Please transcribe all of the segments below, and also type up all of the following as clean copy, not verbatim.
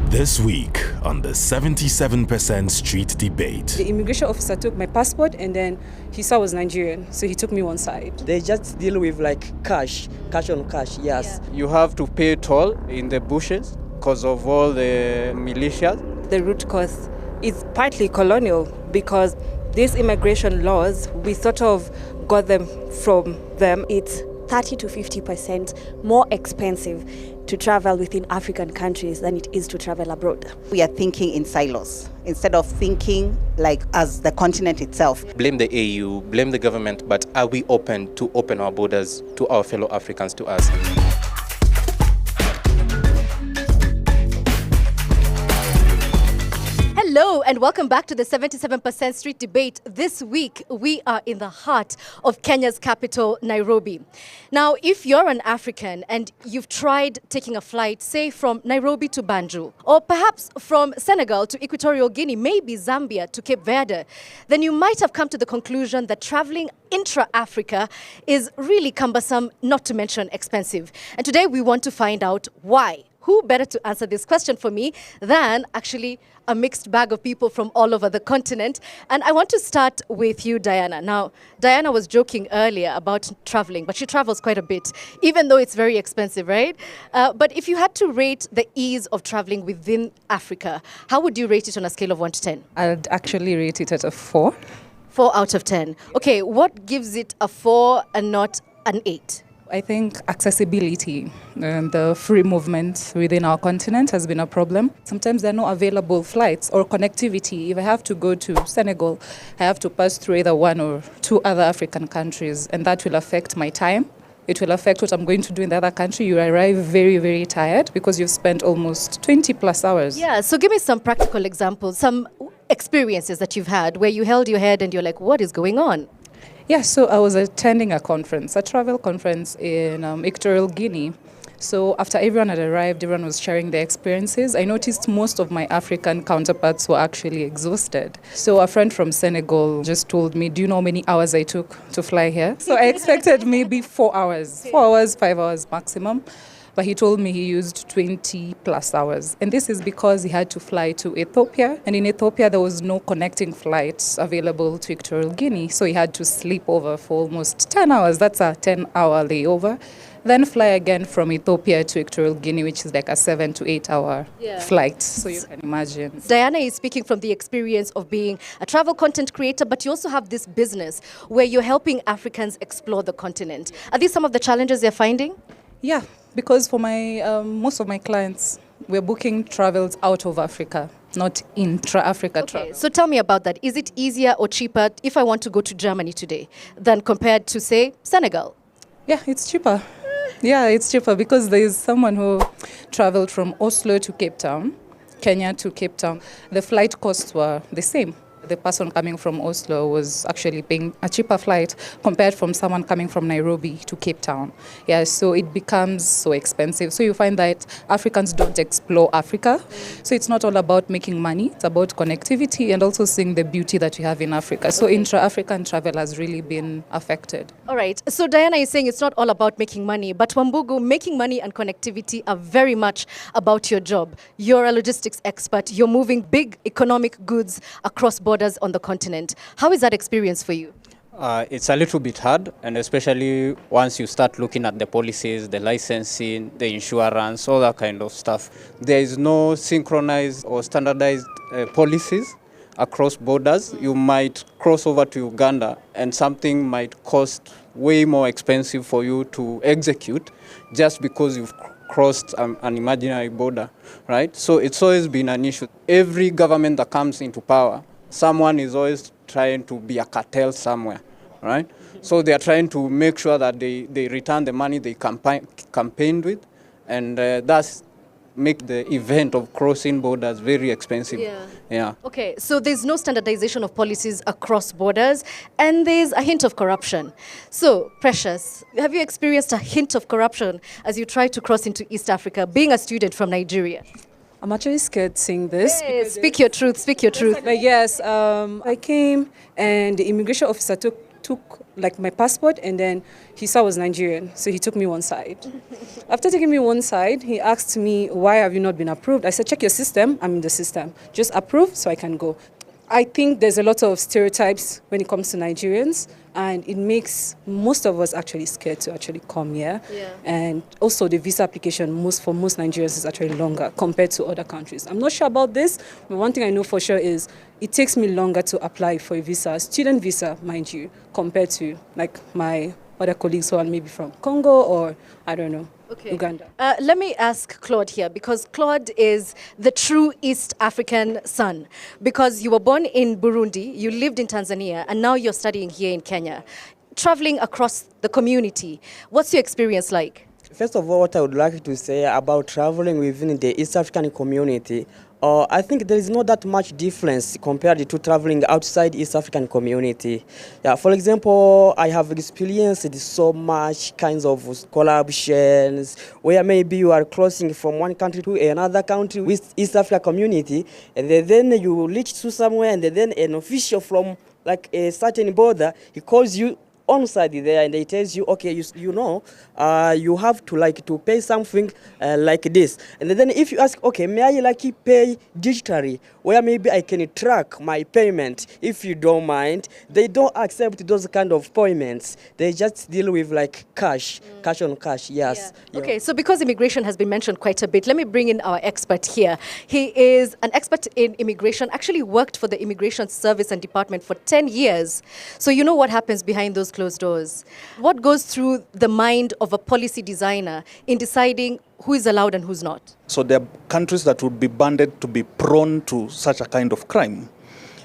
This week on the 77% Street Debate. The immigration officer took my passport and then he saw I was Nigerian, so he took me one side. They just deal with like cash on cash, yes. You have to pay toll in the bushes because of all the militias. The root cause is partly colonial because these immigration laws, we sort of got them from them. It's 30 to 50% more expensive to travel within African countries than it is to travel abroad. We are thinking in silos instead of thinking like as the continent itself. Blame the AU, blame the government, but are we open to open our borders to our fellow Africans, to us? Hello and welcome back to the 77% Street Debate. This week we are in the heart of Kenya's capital, Nairobi. Now, if you're an African and you've tried taking a flight, say from Nairobi to Banjul, or perhaps from Senegal to Equatorial Guinea, maybe Zambia to Cape Verde, then you might have come to the conclusion that traveling intra-Africa is really cumbersome, not to mention expensive. And today we want to find out why. Who better to answer this question for me than actually a mixed bag of people from all over the continent? And I want to start with you, Diana. Now, Diana was joking earlier about traveling, but she travels quite a bit, even though it's very expensive, right? But if you had to rate the ease of traveling within Africa, how would you rate it on a scale of 1 to 10? I'd actually rate it at a 4. 4 out of 10. Okay, what gives it a 4 and not an 8? I think accessibility and the free movement within our continent has been a problem. Sometimes there are no available flights or connectivity. If I have to go to Senegal, I have to pass through either one or two other African countries, and that will affect my time. It will affect what I'm going to do in the other country. You arrive very, very tired because you've spent almost 20 plus hours. Yeah, so give me some practical examples, some experiences that you've had where you held your head and you're like, what is going on? Yeah, so I was attending a travel conference in Equatorial Guinea. So after everyone had arrived, everyone was sharing their experiences. I noticed most of my African counterparts were actually exhausted. So a friend from Senegal just told me, do you know how many hours I took to fly here? So I expected maybe 4 hours, 4 hours, 5 hours maximum. But he told me he used 20 plus hours. And this is because he had to fly to Ethiopia. And in Ethiopia, there was no connecting flights available to Equatorial Guinea. So he had to sleep over for almost 10 hours. That's a 10-hour layover. Then fly again from Ethiopia to Equatorial Guinea, which is like a 7 to 8 hour flight. So you can imagine. Diana is speaking from the experience of being a travel content creator, but you also have this business where you're helping Africans explore the continent. Are these some of the challenges you're finding? Yeah, because for my most of my clients, we're booking travels out of Africa, not intra-Africa travel. So tell me about that. Is it easier or cheaper if I want to go to Germany today than compared to, say, Senegal? Yeah, it's cheaper. Yeah, it's cheaper because there is someone who traveled from Oslo to Cape Town, Kenya to Cape Town. The flight costs were the same. The person coming from Oslo was actually paying a cheaper flight compared from someone coming from Nairobi to Cape Town. Yeah, so it becomes so expensive. So you find that Africans don't explore Africa. So it's not all about making money. It's about connectivity and also seeing the beauty that we have in Africa. So intra-African travel has really been affected. All right. So Diana is saying it's not all about making money, but Wambugu, making money and connectivity are very much about your job. You're a logistics expert. You're moving big economic goods across borders on the continent. How is that experience for you? It's a little bit hard, and especially once you start looking at the policies, the licensing, the insurance, all that kind of stuff. There is no synchronized or standardized policies across borders. You might cross over to Uganda and something might cost way more expensive for you to execute just because you've crossed an imaginary border, right? So it's always been an issue. Every government that comes into power, someone is always trying to be a cartel somewhere, right? So they are trying to make sure that they return the money they campaigned with, and that's make the event of crossing borders very expensive. Yeah. Okay, so there's no standardization of policies across borders, and there's a hint of corruption. So, Precious, have you experienced a hint of corruption as you try to cross into East Africa, being a student from Nigeria? I'm actually scared saying this. Hey, speak your truth, speak your truth. But yes, I came and the immigration officer took like my passport, and then he saw I was Nigerian, so he took me one side. After taking me one side, he asked me, why have you not been approved? I said, check your system. I'm in the system. Just approve so I can go. I think there's a lot of stereotypes when it comes to Nigerians, and it makes most of us actually scared to actually come here. Yeah. And also the visa application for most Nigerians is actually longer compared to other countries. I'm not sure about this, but one thing I know for sure is it takes me longer to apply for a visa, student visa, mind you, compared to like my other colleagues who are maybe from Congo or, I don't know, Uganda. Let me ask Claude here, because Claude is the true East African son. Because you were born in Burundi, you lived in Tanzania, and now you're studying here in Kenya. Traveling across the community, what's your experience like? First of all, what I would like to say about traveling within the East African community, I think there is not that much difference compared to traveling outside East African community. Yeah, for example, I have experienced so much kinds of collaborations where maybe you are crossing from one country to another country with East Africa community, and then you reach to somewhere, and then an official from like a certain border, he calls you on side there, and they tells you, okay, you have to pay something like this. And then if you ask, okay, may I pay digitally, where maybe I can track my payment, if you don't mind, they don't accept those kind of payments. They just deal with cash on cash, yes. Yeah. Okay, so because immigration has been mentioned quite a bit, let me bring in our expert here. He is an expert in immigration, actually worked for the Immigration Service and Department for 10 years. So you know what happens behind those closed doors. What goes through the mind of a policy designer in deciding who is allowed and who's not? So there are countries that would be banded to be prone to such a kind of crime.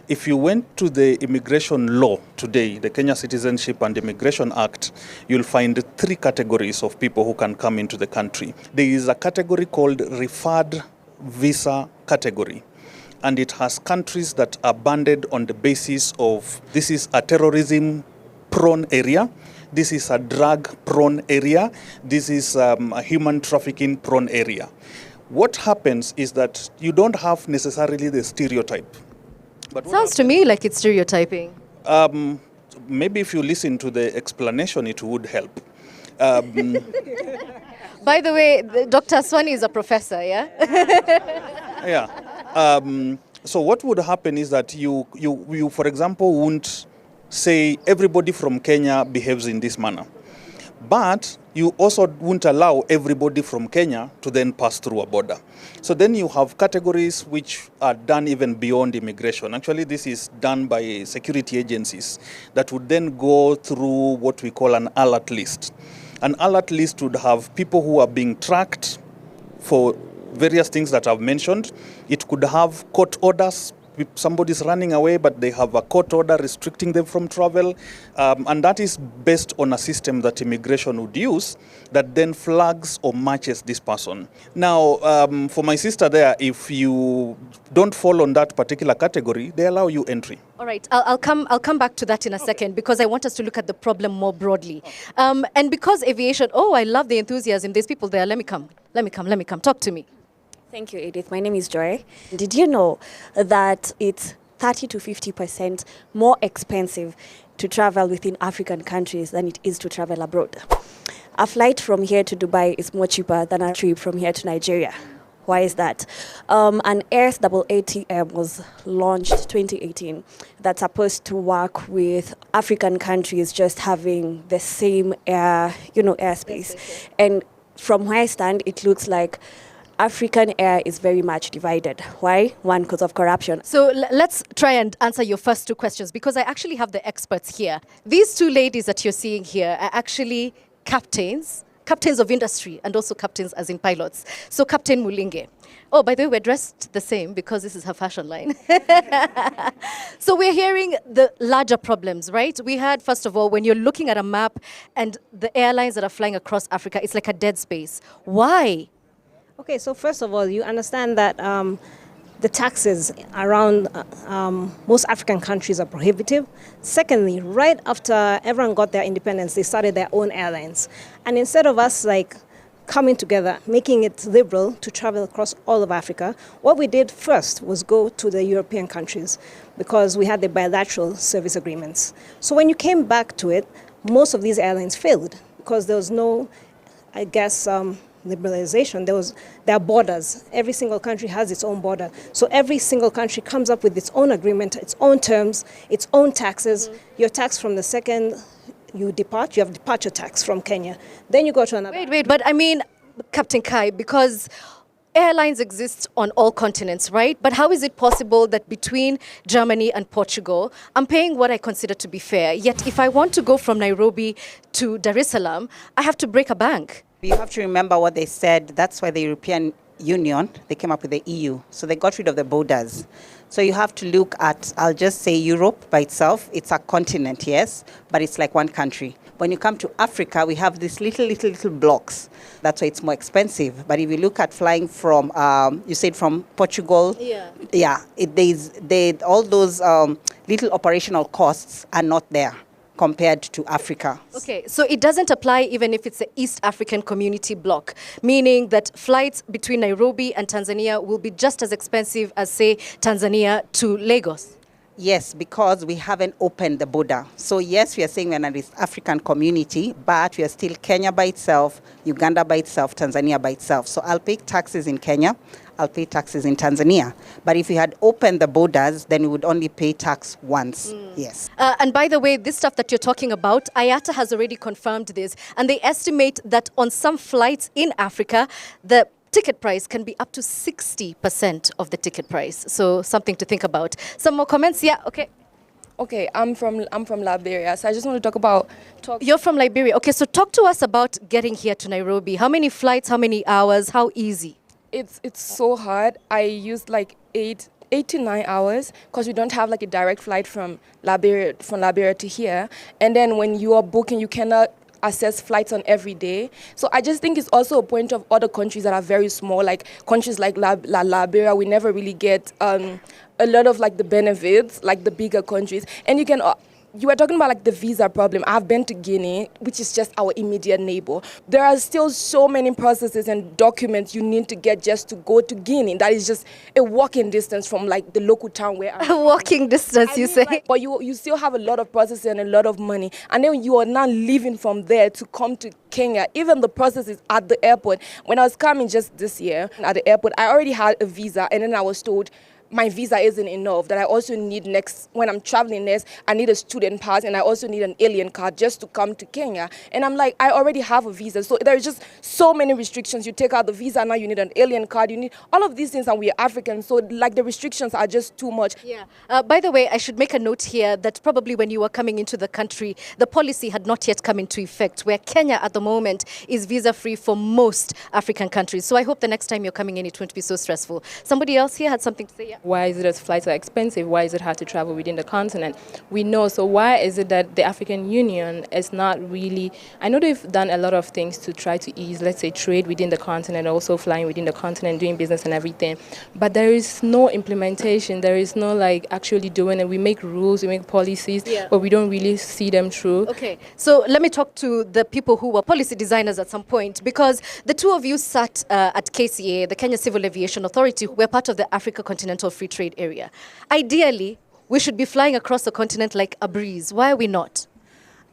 If you went to the immigration law today, the Kenya Citizenship and Immigration Act, you'll find 3 categories of people who can come into the country. There is a category called referred visa category, and it has countries that are banded on the basis of this is a terrorism prone area, this is a drug prone area, this is a human trafficking prone area. What happens is that you don't have necessarily the stereotype. But sounds to me like it's stereotyping. Maybe if you listen to the explanation, it would help. By the way, Dr. Swani is a professor, yeah? Yeah. So what would happen is that you, for example, won't say everybody from Kenya behaves in this manner. But you also won't allow everybody from Kenya to then pass through a border. So then you have categories which are done even beyond immigration. Actually, this is done by security agencies that would then go through what we call an alert list. An alert list would have people who are being tracked for various things that I've mentioned. It could have court orders. Somebody's running away, but they have a court order restricting them from travel. And that is based on a system that immigration would use that then flags or matches this person. Now, for my sister there, if you don't fall on that particular category, they allow you entry. All right, I'll come back to that in a second, because I want us to look at the problem more broadly. And because aviation, I love the enthusiasm. There's people there. Let me come. Talk to me. Thank you, Edith. My name is Joy. Did you know that it's 30 to 50% more expensive to travel within African countries than it is to travel abroad? A flight from here to Dubai is more cheaper than a trip from here to Nigeria. Why is that? An Airs AATM was launched 2018 that's supposed to work with African countries just having the same airspace. And from where I stand, it looks like African air is very much divided. Why? One, because of corruption. So let's try and answer your first 2 questions, because I actually have the experts here. These 2 ladies that you're seeing here are actually captains of industry, and also captains as in pilots. So Captain Mulinge. Oh, by the way, we're dressed the same because this is her fashion line. So we're hearing the larger problems, right? We had, first of all, when you're looking at a map and the airlines that are flying across Africa, it's like a dead space. Why? Okay, so first of all, you understand that the taxes around most African countries are prohibitive. Secondly, right after everyone got their independence, they started their own airlines. And instead of us coming together, making it liberal to travel across all of Africa, what we did first was go to the European countries because we had the bilateral service agreements. So when you came back to it, most of these airlines failed because there was no, I guess, liberalization. There are borders. Every single country has its own border. So every single country comes up with its own agreement, its own terms, its own taxes. You're taxed from the second you depart, you have departure tax from Kenya. Then you go to another. Wait, but I mean, Captain Kai, because airlines exist on all continents, right? But how is it possible that between Germany and Portugal, I'm paying what I consider to be fair, yet if I want to go from Nairobi to Dar es Salaam, I have to break a bank? You have to remember what they said. That's why the European Union, they came up with the EU. So they got rid of the borders. So you have to look at, I'll just say Europe by itself. It's a continent, yes, but it's like one country. When you come to Africa, we have these little blocks. That's why it's more expensive. But if you look at flying from, you said from Portugal, all those little operational costs are not there compared to Africa. Okay, so it doesn't apply even if it's the East African Community Bloc, meaning that flights between Nairobi and Tanzania will be just as expensive as, say, Tanzania to Lagos? Yes, because we haven't opened the border. So yes, we are saying we're an East African community, but we are still Kenya by itself, Uganda by itself, Tanzania by itself. So I'll pay taxes in Kenya, I'll pay taxes in Tanzania. But if we had opened the borders, then we would only pay tax once, yes. And by the way, this stuff that you're talking about, IATA has already confirmed this, and they estimate that on some flights in Africa, the ticket price can be up to 60% of the ticket price. So something to think about. Some more comments? Yeah, okay. Okay, I'm from Liberia, so I just want to talk about... You're from Liberia. Okay, so talk to us about getting here to Nairobi. How many flights, how many hours, how easy? It's so hard. I used like 8 to 9 hours because we don't have like a direct flight from Liberia to here. And then when you are booking, you cannot access flights on every day. So I just think it's also a point of other countries that are very small, like countries like Liberia, we never really get a lot of like the benefits, like the bigger countries. And you were talking about like the visa problem. I've been to Guinea, which is just our immediate neighbor. There are still so many processes and documents you need to get just to go to Guinea. That is just a walking distance from like the local town where I'm from. Walking distance, you say? Like, but you still have a lot of processes and a lot of money. And then you are now leaving from there to come to Kenya. Even the processes at the airport. When I was coming just this year at the airport, I already had a visa, and then I was told my visa isn't enough, that I also need when I'm traveling next, I need a student pass, and I also need an alien card just to come to Kenya. And I'm like, I already have a visa. So there's just so many restrictions. You take out the visa, now you need an alien card, you need all of these things, and we're African. So like the restrictions are just too much. Yeah. By the way, I should make a note here that probably when you were coming into the country, the policy had not yet come into effect, where Kenya at the moment is visa-free for most African countries. So I hope the next time you're coming in, it won't be so stressful. Somebody else here had something to say? Yeah. Why is it that flights are expensive? Why is it hard to travel within the continent? We know, so why is it that the African Union is not really... I know they've done a lot of things to try to ease, let's say, trade within the continent, also flying within the continent, doing business and everything. But there is no implementation. There is no, like, actually doing it. We make rules, we make policies, but we don't really see them through. Okay, so let me talk to the people who were policy designers at some point, because the two of you sat at KCA, the Kenya Civil Aviation Authority, who were part of the Africa Continental Free Trade Area. Ideally, we should be flying across the continent like a breeze. Why are we not?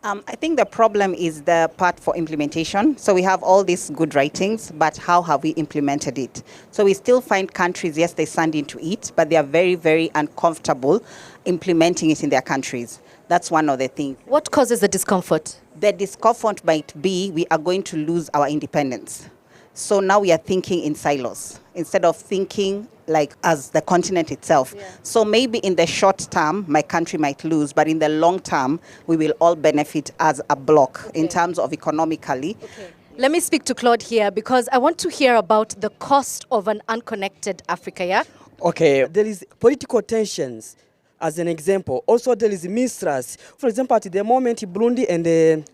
I think the problem is the part for implementation. So we have all these good writings, but how have we implemented it? So we still find countries, yes, they stand into it, but they are very, very uncomfortable implementing it in their countries. That's one of the things. What causes the discomfort? The discomfort might be we are going to lose our independence. So now we are thinking in silos instead of thinking like as the continent itself. Yeah. So maybe in the short term, my country might lose, but in the long term, we will all benefit as a bloc in terms of economically. Okay. Let me speak to Claude here because I want to hear about the cost of an unconnected Africa, yeah? Okay, there is political tensions. As an example, also there is mistrust. For example, at the moment, Burundi and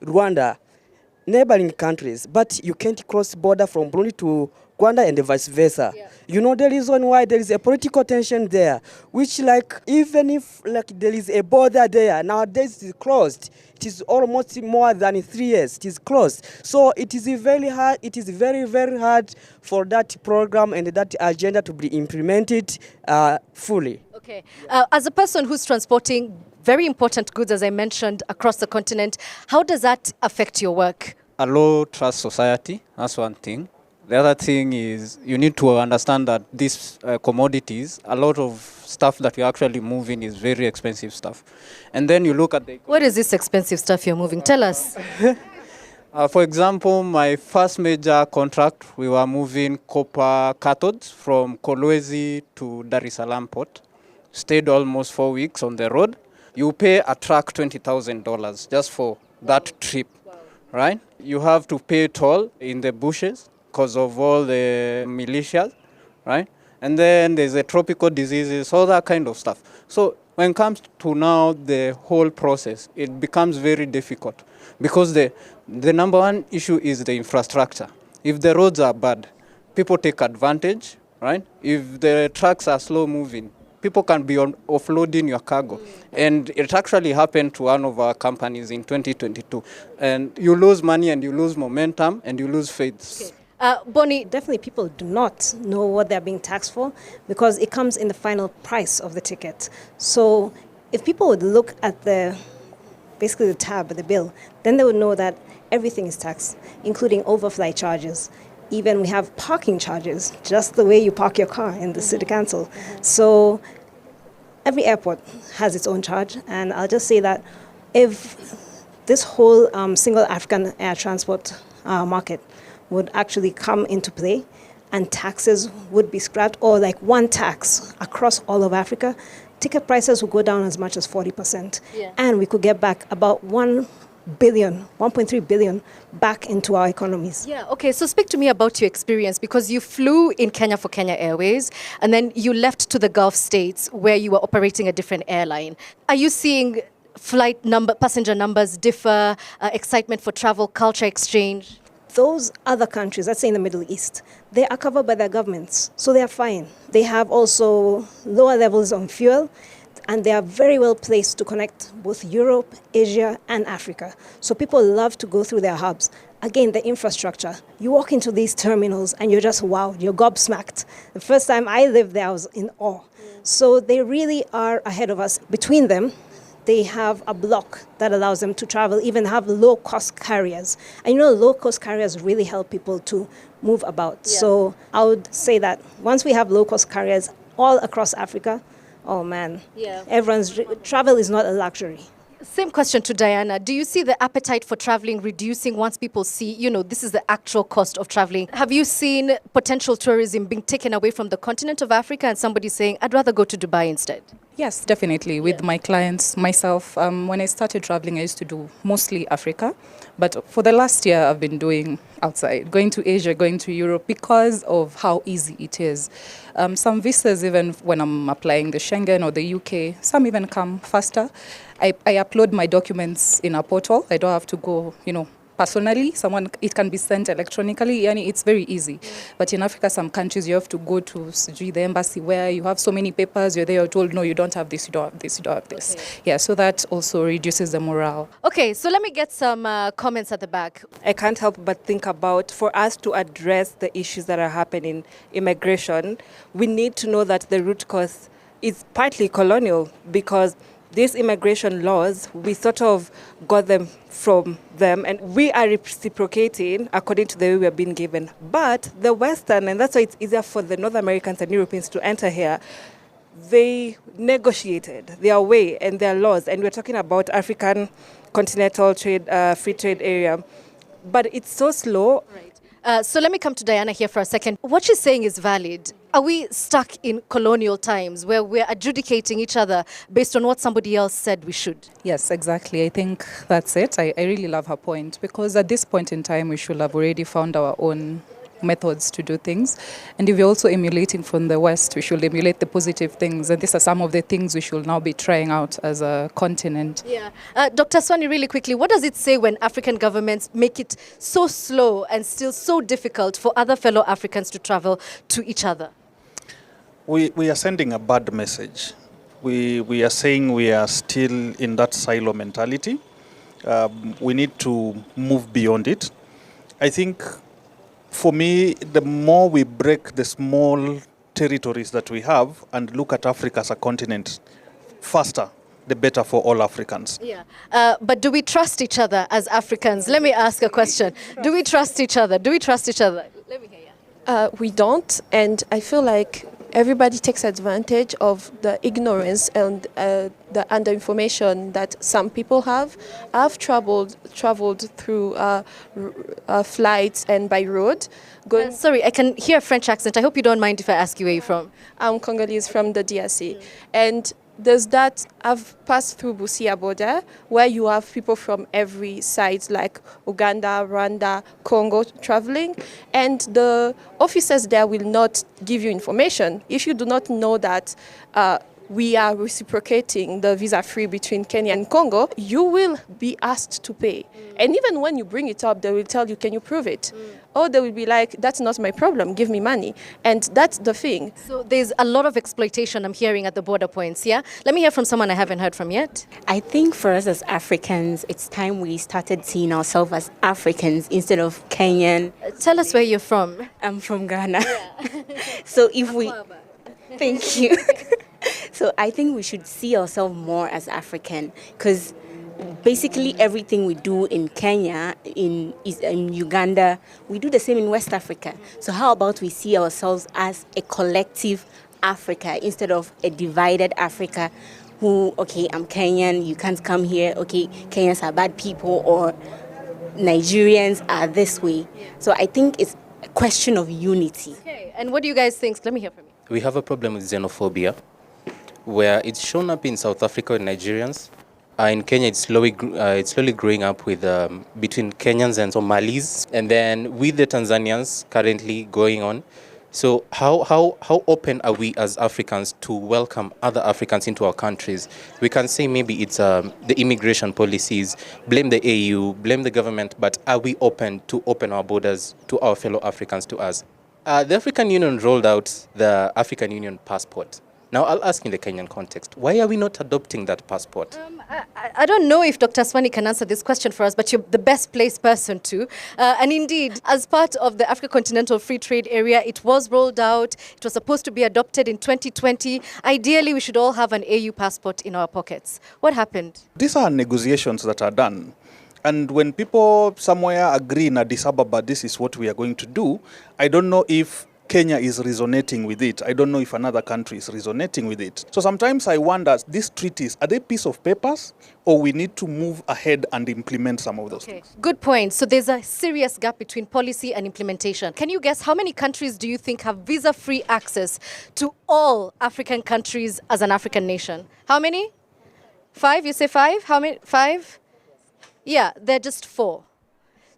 Rwanda, neighboring countries, but you can't cross border from Burundi to Rwanda and vice versa. Yeah. You know the reason why there is a political tension there, which like even if like there is a border there, nowadays it is closed. It is almost more than 3 years. It is closed. So it is very hard. It is very, very hard for that program and that agenda to be implemented fully. Okay. As a person who's transporting very important goods, as I mentioned, across the continent, how does that affect your work? A low trust society, that's one thing. The other thing is you need to understand that these commodities, a lot of stuff that you're actually moving is very expensive stuff. And then you look at the... What is this expensive stuff you're moving? Tell us. For example, my first major contract, we were moving copper cathodes from Kolwezi to Dar es Salaam port. Stayed almost 4 weeks on the road. You pay a truck $20,000 just for that trip, right? You have to pay toll in the bushes because of all the militias, right? And then there's the tropical diseases, all that kind of stuff. So when it comes to now the whole process, it becomes very difficult because the number one issue is the infrastructure. If the roads are bad, people take advantage, right? If the trucks are slow moving, people can be offloading your cargo. And it actually happened to one of our companies in 2022. And you lose money and you lose momentum and you lose faith. Okay. Boni, Definitely people do not know what they're being taxed for because it comes in the final price of the ticket. So if people would look at basically the tab, the bill, then they would know that everything is taxed, including overflight charges. Even we have parking charges, just the way you park your car in the city council. So every airport has its own charge. And I'll just say that if this whole single African air transport market would actually come into play and taxes would be scrapped, or like one tax across all of Africa, ticket prices would go down as much as 40%. Yeah. And we could get back about 1.3 billion back into our economies. yeah, okay, so speak to me about your experience because you flew in Kenya for Kenya Airways and then you left to the Gulf states where you were operating a different airline. Are you seeing passenger numbers differ, excitement for travel, culture exchange? Those other countries, let's say in the Middle East, they are covered by their governments, so they are fine. They have also lower levels on fuel, and they are very well placed to connect both Europe, Asia, and Africa. So people love to go through their hubs. Again, the infrastructure. You walk into these terminals and you're just wowed, you're gobsmacked. The first time I lived there, I was in awe. So they really are ahead of us. Between them, they have a block that allows them to travel, even have low-cost carriers. And you know, low-cost carriers really help people to move about. Yeah. So I would say that once we have low-cost carriers all across Africa, oh man, Yeah. Travel is not a luxury. Same question to Diana. Do you see the appetite for traveling reducing once people see, this is the actual cost of traveling? Have you seen potential tourism being taken away from the continent of Africa and somebody saying, I'd rather go to Dubai instead? Yes, definitely. With my clients, myself, when I started traveling, I used to do mostly Africa. But for the last year, I've been doing outside, going to Asia, going to Europe, because of how easy it is. Some visas, even when I'm applying the Schengen or the UK, some even come faster. I upload my documents in a portal. I don't have to go, personally. It can be sent electronically. It's very easy. But in Africa, some countries, you have to go to the embassy where you have so many papers. You're there, you're told, no, you don't have this, you don't have this, you don't have this. Okay. Yeah, so that also reduces the morale. Okay, so let me get some comments at the back. I can't help but think about, for us to address the issues that are happening in immigration, we need to know that the root cause is partly colonial, because these immigration laws, we sort of got them from them, and we are reciprocating according to the way we are being given. But the Western, and that's why it's easier for the North Americans and Europeans to enter here, they negotiated their way and their laws, and we're talking about African continental trade, free trade area. But it's so slow. Right. So let me come to Diana here for a second. What she's saying is valid. Are we stuck in colonial times where we're adjudicating each other based on what somebody else said we should? Yes, exactly. I think that's it. I really love her point, because at this point in time, we should have already found our own methods to do things. And if you're also emulating from the West, we should emulate the positive things. And these are some of the things we should now be trying out as a continent. Yeah. Dr. Swani, really quickly, what does it say when African governments make it so slow and still so difficult for other fellow Africans to travel to each other? We are sending a bad message. We are saying we are still in that silo mentality. We need to move beyond it. I think, for me, the more we break the small territories that we have and look at Africa as a continent faster, the better for all Africans. Yeah. But do we trust each other as Africans? Let me ask a question. Do we trust each other? Do we trust each other? Let me hear you. We don't, and I feel like everybody takes advantage of the ignorance and the under-information that some people have. I've traveled through flights and by road. Sorry, I can hear a French accent. I hope you don't mind if I ask you where you're from. I'm Congolese from the DRC. And there's that, I've passed through Busia border, where you have people from every side, like Uganda, Rwanda, Congo, traveling, and the officers there will not give you information. If you do not know that we are reciprocating the visa-free between Kenya and Congo, you will be asked to pay. And even when you bring it up, they will tell you, can you prove it? Or they will be like, that's not my problem, give me money. And that's the thing. So there's a lot of exploitation I'm hearing at the border points, yeah? Let me hear from someone I haven't heard from yet. I think for us as Africans, it's time we started seeing ourselves as Africans instead of Kenyan. Tell us where you're from. I'm from Ghana. Yeah. So if we... Thank you. So I think we should see ourselves more as African, because basically everything we do in Kenya, in Uganda, we do the same in West Africa. So how about we see ourselves as a collective Africa instead of a divided Africa who, okay, I'm Kenyan, you can't come here, okay, Kenyans are bad people, or Nigerians are this way. So I think it's a question of unity. Okay, and what do you guys think? Let me hear from you. We have a problem with xenophobia, where it's shown up in South Africa with Nigerians. In Kenya, it's slowly growing up with between Kenyans and Somalis, and then with the Tanzanians currently going on. So how open are we as Africans to welcome other Africans into our countries? We can say maybe it's the immigration policies, blame the AU, blame the government, but are we open to open our borders to our fellow Africans, to us? The African Union rolled out the African Union passport. Now, I'll ask in the Kenyan context, why are we not adopting that passport? I don't know if Dr. Swani can answer this question for us, but you're the best placed person to. And indeed, as part of the Africa Continental Free Trade Area, it was rolled out. It was supposed to be adopted in 2020. Ideally, we should all have an AU passport in our pockets. What happened? These are negotiations that are done. And when people somewhere agree in Addis Ababa, this is what we are going to do, I don't know if Kenya is resonating with it. I don't know if another country is resonating with it. So sometimes I wonder, these treaties, are they piece of papers, or we need to move ahead and implement some of those things? Good point. So there's a serious gap between policy and implementation. Can you guess how many countries do you think have visa-free access to all African countries as an African nation? How many? 5? You say 5? How many? 5? Yeah, they're just 4.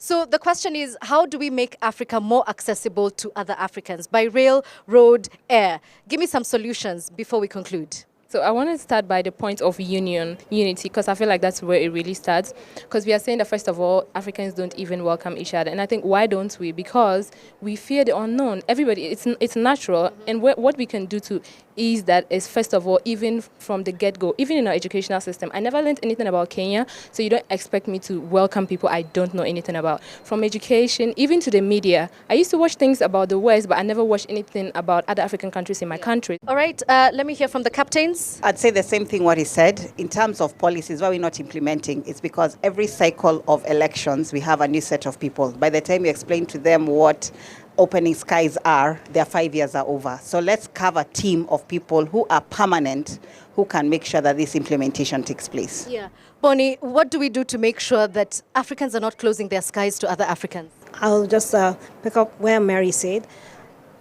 So the question is, how do we make Africa more accessible to other Africans? By rail, road, air. Give me some solutions before we conclude. So I want to start by the point of unity, because I feel like that's where it really starts. Because we are saying that, first of all, Africans don't even welcome each other. And I think, why don't we? Because we fear the unknown. Everybody, it's natural. And what we can do to ease that is, first of all, even from the get-go, even in our educational system. I never learned anything about Kenya, so you don't expect me to welcome people I don't know anything about. From education, even to the media. I used to watch things about the West, but I never watched anything about other African countries in my country. All right, let me hear from the captains. I'd say the same thing what he said. In terms of policies, why we're not implementing, it's because every cycle of elections, we have a new set of people. By the time you explain to them what opening skies are, their 5 years are over. So let's have a team of people who are permanent, who can make sure that this implementation takes place. Yeah. Boni, what do we do to make sure that Africans are not closing their skies to other Africans? I'll just pick up where Mary said.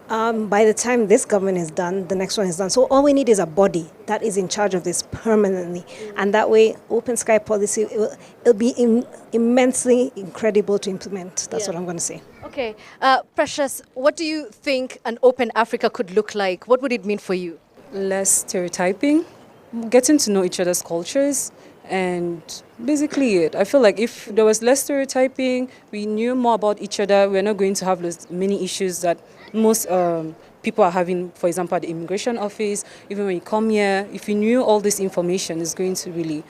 By the time this government is done, the next one is done. So all we need is a body that is in charge of this permanently. And that way, open sky policy, it'll be immensely incredible to implement. That's what I'm going to say. Okay. Precious, what do you think an open Africa could look like? What would it mean for you? Less stereotyping, getting to know each other's cultures, and basically it. I feel like if there was less stereotyping, we knew more about each other, we're not going to have those many issues that most people are having, for example, at the immigration office. Even when you come here, if you knew all this information, it's going to really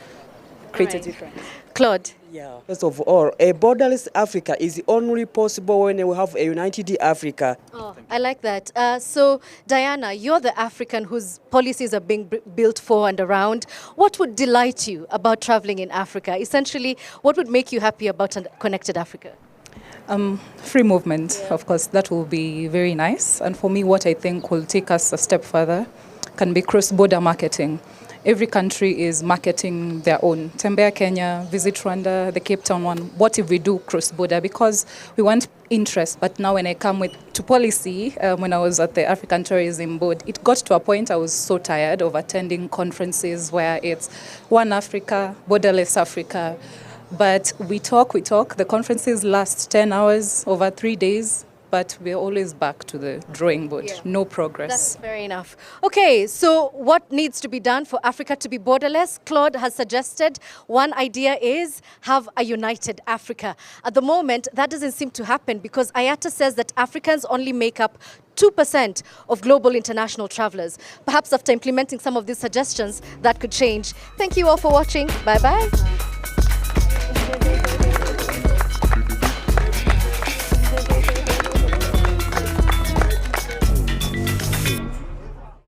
create a difference. Claude? Yeah. First of all, a borderless Africa is only possible when we have a united Africa. Oh, I like that. So, Diana, you're the African whose policies are being built for and around. What would delight you about traveling in Africa? Essentially, what would make you happy about a connected Africa? Free movement, of course, that will be very nice. And for me, what I think will take us a step further can be cross-border marketing. Every country is marketing their own. Tembea Kenya, visit Rwanda, the Cape Town one. What if we do cross-border? Because we want interest. But now when I come to policy, when I was at the African Tourism Board, it got to a point I was so tired of attending conferences where it's one Africa, borderless Africa. But we talk. The conferences last 10 hours over 3 days. But we're always back to the drawing board. Yeah. No progress. That's fair enough. Okay, so what needs to be done for Africa to be borderless? Claude has suggested one idea is have a united Africa. At the moment, that doesn't seem to happen because IATA says that Africans only make up 2% of global international travelers. Perhaps after implementing some of these suggestions, that could change. Thank you all for watching. Bye-bye.